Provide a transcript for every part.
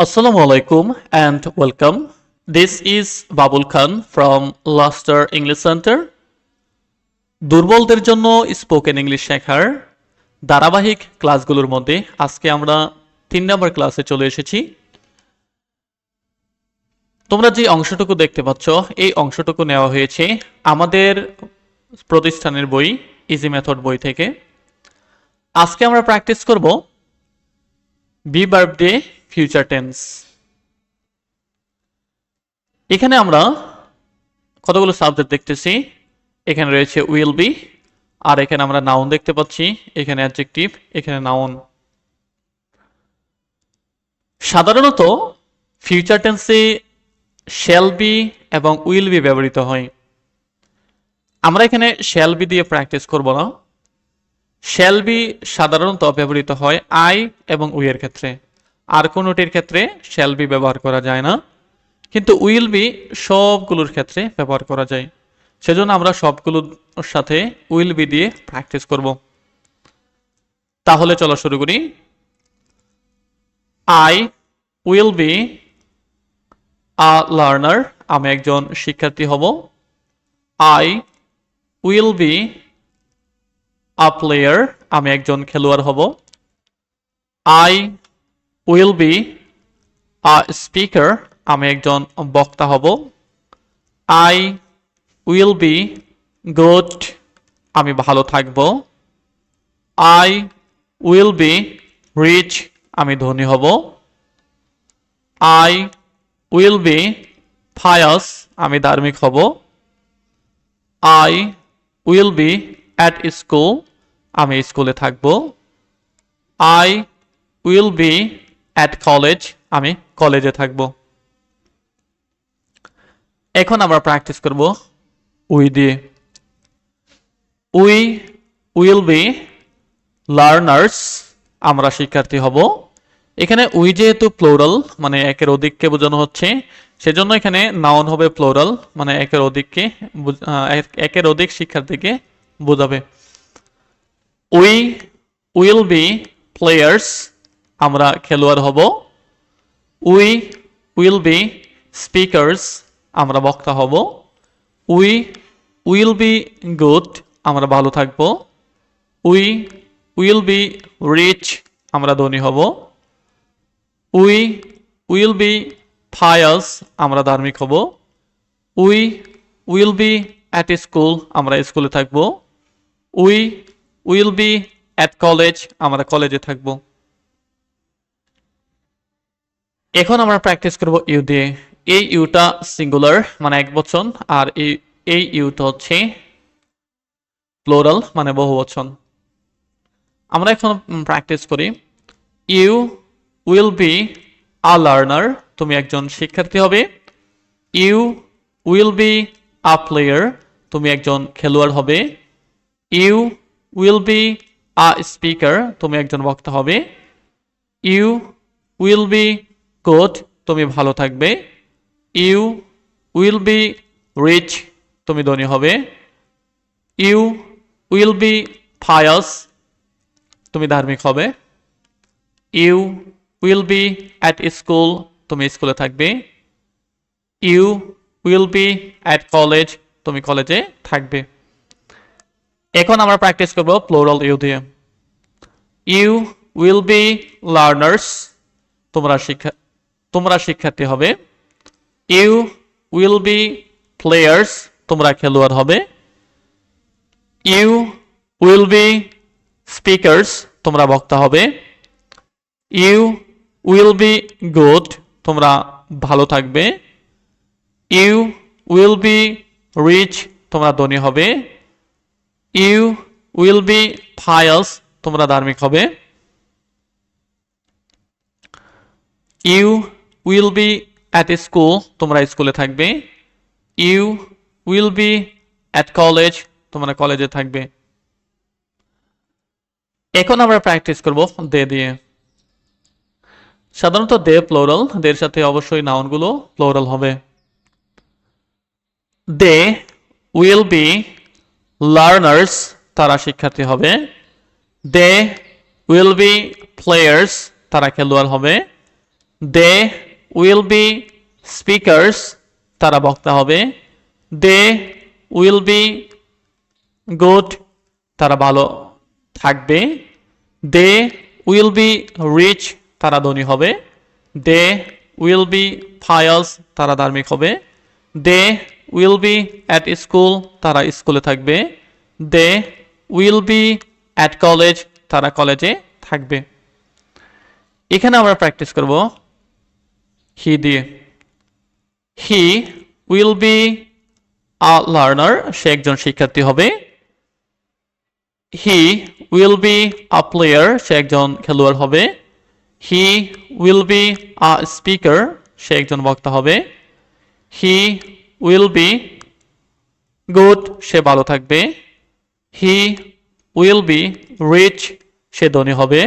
Assalamu alaikum and welcome. This is Babul Khan from Luster English Center. দুর্বলদের জন্য spoken English শেখার ধারাবাহিক ক্লাসগুলোর মধ্যে আজকে আমরা 3 নম্বর ক্লাসে চলে এসেছি। তোমরা যে অংশটুকু দেখতে পাচ্ছ এই অংশটুকু নেওয়া হয়েছে আমাদের প্রতিষ্ঠানের বই ইজি মেথড বই থেকে। আজকে আমরা প্র্যাকটিস করব বি ভার্ব দিয়ে ফিউচার টেন্স। এখানে আমরা কতগুলো সাবজেক্ট দেখতেছি। এখানে রয়েছে উইল বি, আর এখানে আমরা নাউন দেখতে পাচ্ছি, এখানে অ্যাডজেক্টিভ, এখানে নাউন। সাধারণত ফিউচার টেন্সে শ্যাল বি এবং উইল বি ব্যবহৃত হয়। আমরা এখানে শ্যাল বি দিয়ে প্র্যাকটিস করব না। শ্যাল বি সাধারণত ব্যবহৃত হয় আই এবং উই এর ক্ষেত্রে, আর কোনোটির ক্ষেত্রে শ্যাল বি ব্যবহার করা যায় না, কিন্তু উইল বি সবগুলোর ক্ষেত্রে ব্যবহার করা যায়। সেজন্য আমরা সবগুলোর সাথে উইল বি দিয়ে প্র্যাকটিস করব। তাহলে চলো শুরু করি। I will be a learner, আমি একজন শিক্ষার্থী হব। I will be a player, আমি একজন খেলোয়াড় হব। I will be a speaker, আমি একজন বক্তা হব। আই উইল বি গুড, আমি ভালো থাকব। আই উইল বি রিচ, আমি ধনী হব। আই উইল বি পায়াস, আমি ধার্মিক হব। I will be at school, আমি স্কুলে থাকব। I will be at college, আমি কলেজে থাকব। এখন আমরা প্র্যাকটিস করব উই দিয়ে। উই উইল বি লার্নার্স, আমরা শিক্ষার্থী হব। এখানে উই যেহেতু প্লোরাল, মানে একের অধিককে বোঝানো হচ্ছে, সেজন্য এখানে নাউন হবে প্লোরাল, মানে একের অধিক শিক্ষার্থীকে বোঝাবে। উই উইল বি প্লেয়ার্স, আমরা খেলোয়াড় হব। উই উইল বি স্পিকার্স, আমরা বক্তা হব। উই উইল বি গুড, আমরা ভালো থাকব। উই উইল বি রিচ, আমরা ধনী হব। উই উইল বি পায়াস, আমরা ধার্মিক হব। We will be at school, আমরা স্কুলে থাকব। We will be at college, আমরা কলেজে থাকব। এখন আমরা প্র্যাকটিস করব ইউ দিয়ে। এই ইউটা সিঙ্গুলার, মানে একবচন, আর এই ইউটা হচ্ছে প্লোরাল, মানে বহুবচন। আমরা এখন প্র্যাকটিস করি। You will be a learner, তুমি একজন শিক্ষার্থী হবে। You will be a player, তুমি একজন খেলোয়াড় হবে। You will be a speaker, তুমি একজন বক্তা হবে। ইউ উইল বি গুড, তুমি ভালো থাকবে। ইউ উইল বি রিচ, তুমি ধনী হবে। ইউ উইল বি পায়াস, তুমি ধার্মিক হবে। You will be at school, তুমি স্কুলে থাকবে। You will be at college, তুমি কলেজে থাকবে। এখন আমরা প্র্যাকটিস করব প্লোরাল ইউ দিয়ে। ইউ উইল বি লার্নার্স, তোমরা শিক্ষার্থী হবে। ইউ উইল বি প্লেয়ার্স, তোমরা খেলোয়াড় হবে। ইউ উইল বি স্পিকার্স, তোমরা বক্তা হবে। ইউ উইল বি গুড, তোমরা ভালো থাকবে। ইউ উইল বি রিচ, তোমরা ধনী হবে। ইউ উইল বি পায়াস, তোমরা ধার্মিক হবে। You will be at school, তোমরা স্কুলে থাকবে। You will be at college, তোমরা কলেজে থাকবে। এখন আমরা প্র্যাকটিস করব দে দিয়ে। সাধারণত দে প্লোরাল, দের সাথে অবশ্যই নাউনগুলো প্লোরাল হবে। দে উইল বি লার্নার্স, তারা শিক্ষার্থী হবে। দে উইল বি প্লেয়ার্স, তারা খেলোয়াড় হবে। দে উইল বি স্পিকার্স, তারা বক্তা হবে। দে উইল বি গুড, তারা ভালো থাকবে। দে উইল বি রিচ, তারা ধনী হবে। দে উইল বি ফায়াস, তারা ধার্মিক হবে। They will be at school, তারা স্কুলে থাকবে। They will be at college, তারা কলেজে থাকবে। এখানে আমরা প্র্যাকটিস করব হি দিয়ে। He will be a learner, সে একজন শিক্ষার্থী হবে। He will be a player, সে একজন খেলোয়াড় হবে। He will be a speaker, সে একজন বক্তা হবে। হি উইল বি গুড, সে ভালো থাকবে। হি উইল বি রিচ, সে ধনী হবে।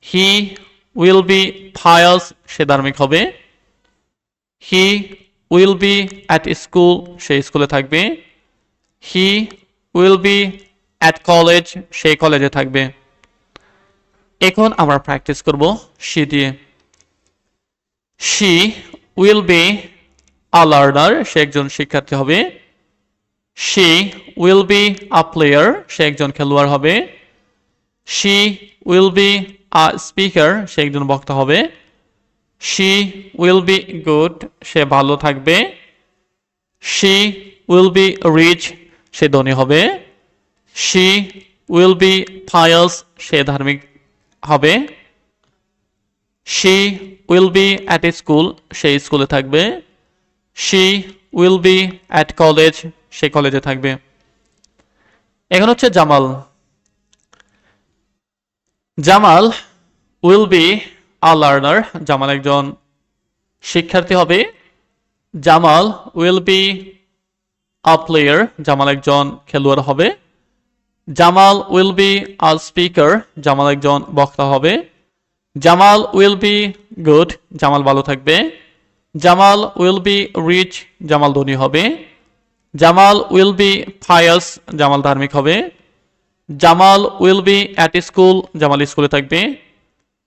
হি উইল বি ফায়াস, সে ধার্মিক হবে। He will be at school, সে স্কুলে থাকবে। He will be at college, সে কলেজে থাকবে। এখন আমরা প্র্যাকটিস করব শি দিয়ে। She will be a learner, সে একজন শিক্ষার্থী হবে। She will be a player, সে একজন খেলোয়াড় হবে। She will be a speaker, সে একজন বক্তা হবে। শি উইল বি গুড, সে ভালো থাকবে। শি উইল বি রিচ, সে ধনী হবে। শি উইল বি ফায়াস, সে ধার্মিক হবে। She will be at school, সে স্কুলে থাকবে। She will be at college, সে কলেজে থাকবে। এখন হচ্ছে Jamal. Jamal will be a learner, Jamal একজন শিক্ষার্থী হবে। Jamal will be a player, Jamal একজন খেলোয়াড় হবে। Jamal will be a speaker, Jamal একজন বক্তা হবে। Jamal will be good, Jamal ভালো থাকবে। Jamal will be rich, Jamal ধনী হবে। Jamal will be pious, Jamal ধার্মিক হবে। Jamal will be at school, Jamal স্কুলে থাকবে।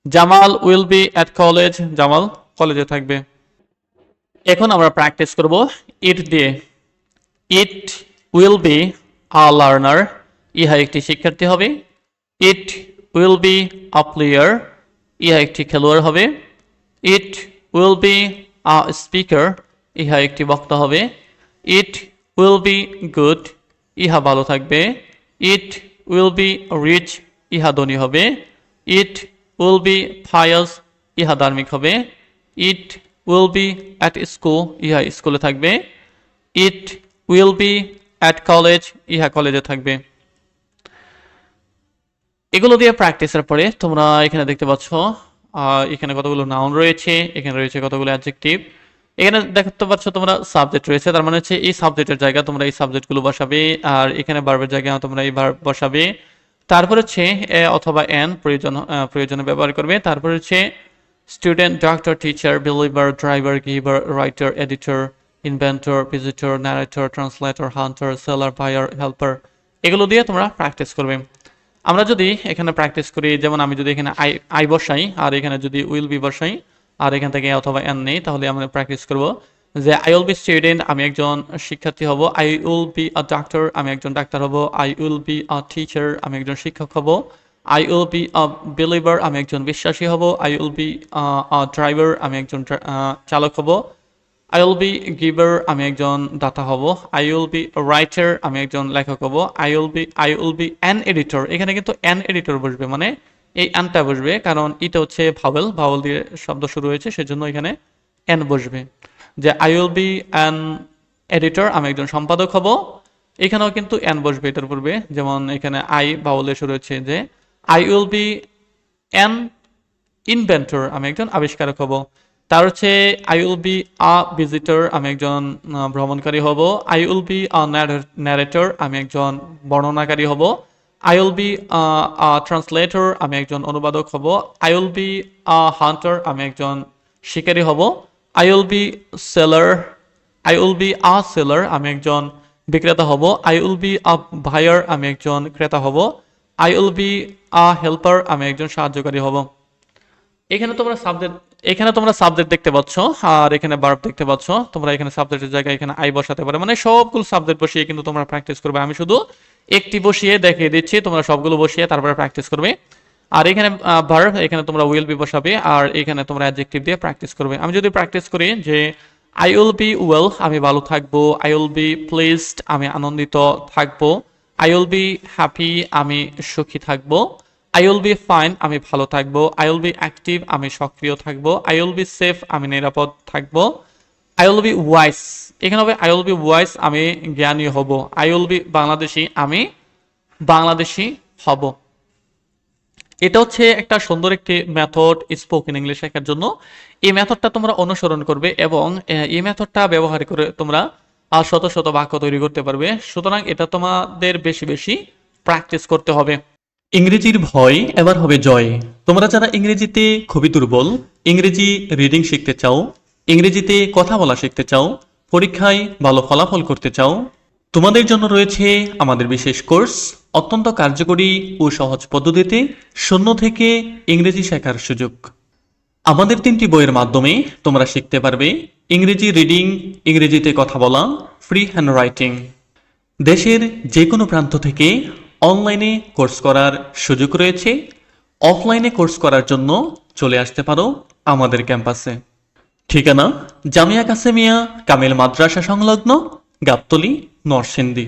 Jamal will be at college, Jamal কলেজে থাকবে। এখন আমরা প্র্যাকটিস করব ইট দিয়ে। It will be a learner, ইহা একটি শিক্ষার্থী হবে। It will be a player, ইহা একটি খেলোয়াড় হবে। It will be a speaker, ইহা একটি বক্তা হবে। ইট উইল বি গুড, ইহা ভালো থাকবে। ইট উইল বি রিচ, ইহা ধনী হবে। ইট উইল বি ফায়াস, ইহা ধার্মিক হবে। It will be at school, ইহা স্কুলে থাকবে। It will be at college, ইহা কলেজে থাকবে। এগুলো দিয়ে প্র্যাকটিসের পরে তোমরা এখানে দেখতে পাচ্ছ এখানে কতগুলো নাউন রয়েছে, এখানে রয়েছে কতগুলো অ্যাডজেক্টিভ। এখানে দেখতে পাচ্ছ তোমরা সাবজেক্ট রয়েছে, তার মানে হচ্ছে এই সাবজেক্টের জায়গা তোমরা এই সাবজেক্টগুলো বসাবে, আর এখানে ভার্বের জায়গায় তোমরা এই ভার্ব বসাবে। তারপর হচ্ছে এ অথবা এন প্রয়োজনে ব্যবহার করবে। তারপর হচ্ছে student, doctor, teacher, believer, driver, giver, writer, editor, inventor, visitor, narrator, translator, hunter, seller, buyer, helper, এগুলো দিয়ে তোমরা প্র্যাকটিস করবে। আমরা যদি এখানে প্র্যাকটিস করি, যেমন আমি যদি এখানে আই বসাই আর এখানে যদি উইল বি বসাই আর এখান থেকে অথবা এন নেই, তাহলে আমরা প্র্যাকটিস করব যে আই উইল বি স্টুডেন্ট, আমি একজন শিক্ষার্থী হব। I will be a doctor, আমি একজন ডাক্তার হব। I will be a teacher, আমি একজন শিক্ষক হব। I will be a believer, আমি একজন বিশ্বাসী হব। I will be a driver, আমি একজন চালক হব। আই উইল বি গিভার, আমি একজন দাতা হব। আই উইল বি রাইটার, আমি একজন লেখক হব। I will be an editor, এখানে কিন্তু অ্যান এডিটর বসবে, মানে এই অ্যানটা বসবে, কারণ এটা হচ্ছে ভাওয়েল দিয়ে শব্দ শুরু হয়েছে, সেজন্য এখানে অ্যান বসবে। যে I will be an editor, আমি একজন সম্পাদক হব, এখানেও কিন্তু অ্যান বসবে এটার পূর্বে। যেমন এখানে আই ভাওয়েল দিয়ে শুরু হচ্ছে, যে I will be an inventor, আমি একজন আবিষ্কারক হব। তার হচ্ছে I will be a visitor, আমি একজন ভ্রমণকারী হব। I will be a narrator, আমি একজন বর্ণনাকারী হব। I will be a translator, আমি একজন অনুবাদক হব। I will be a Hunter, আমি একজন শিকারী হব। আই উইল বি সেলার, আমি একজন বিক্রেতা হব। I will be a buyer, আমি একজন ক্রেতা হব। I will be a helper, আমি একজন সাহায্যকারী হব। এখানে তোমরা এখানে তোমরা সাবজেক্ট দেখতে পাচ্ছ আর এখানে ভার্ব দেখতে পাচ্ছ। তোমরা এখানে সাবজেক্টের জায়গায় এখানে আই বসাতে পারো, মানে সবগুলো সাবজেক্ট বসিয়ে কিন্তু তোমরা প্র্যাকটিস করবে। আমি শুধু একটি বসিয়ে দেখিয়ে দিচ্ছি, তোমরা সবগুলো বসিয়ে তারপরে প্র্যাকটিস করবে। আর এখানে ভার্ব, এখানে তোমরা উইল বি বসাবে আর এখানে তোমরা অ্যাডজেক্টিভ দিয়ে প্র্যাকটিস করবে। আমি যদি প্র্যাকটিস করি যে আই উইল বি ওয়েল, আমি ভালো থাকবো। আই উইল বি প্লিজড, আমি আনন্দিত থাকবো। আই উইল বি হ্যাপি, আমি সুখী থাকবো। আই উইল বি ফাইন, আমি ভালো থাকবো। আই উইল বি অ্যাক্টিভ, আমি সক্রিয় থাকবো। আই উইল বি সেফ, আমি নিরাপদ থাকবো। আই উইল বি ওয়াইস, এখানে হবে আই উইল বি ওয়াইস, আমি জ্ঞানী হব। আই উইল বি বাংলাদেশি, আমি বাংলাদেশি হব। এটা হচ্ছে একটা সুন্দর একটি মেথড স্পোকেন ইংলিশ শেখার জন্য। এই মেথডটা তোমরা অনুসরণ করবে এবং এই মেথডটা ব্যবহার করে তোমরা শত শত বাক্য তৈরি করতে পারবে। সুতরাং এটা তোমাদের বেশি বেশি প্র্যাকটিস করতে হবে। ইংরেজির ভয় এবার হবে জয়। তোমরা যারা ইংরেজিতে খুবই দুর্বল, ইংরেজি রিডিং শিখতে চাও, ইংরেজিতে কথা বলা শিখতে চাও, পরীক্ষায় ভালো ফলাফল করতে চাও, তোমাদের জন্য রয়েছে আমাদের বিশেষ কোর্স, অত্যন্ত কার্যকরী ও সহজ পদ্ধতিতে শূন্য থেকে ইংরেজি শেখার সুযোগ। আমাদের 3টি বইয়ের মাধ্যমে তোমরা শিখতে পারবে ইংরেজি রিডিং, ইংরেজিতে কথা বলা, ফ্রি হ্যান্ড রাইটিং। দেশের যে কোনো প্রান্ত থেকে অনলাইনে কোর্স করার সুযোগ রয়েছে। অফলাইনে কোর্স করার জন্য চলে আসতে পারো আমাদের ক্যাম্পাসে। ঠিকানা জামিয়া কাসেমিয়া কামিল মাদ্রাসা সংলগ্ন, গাবতলী, নরসিংদী।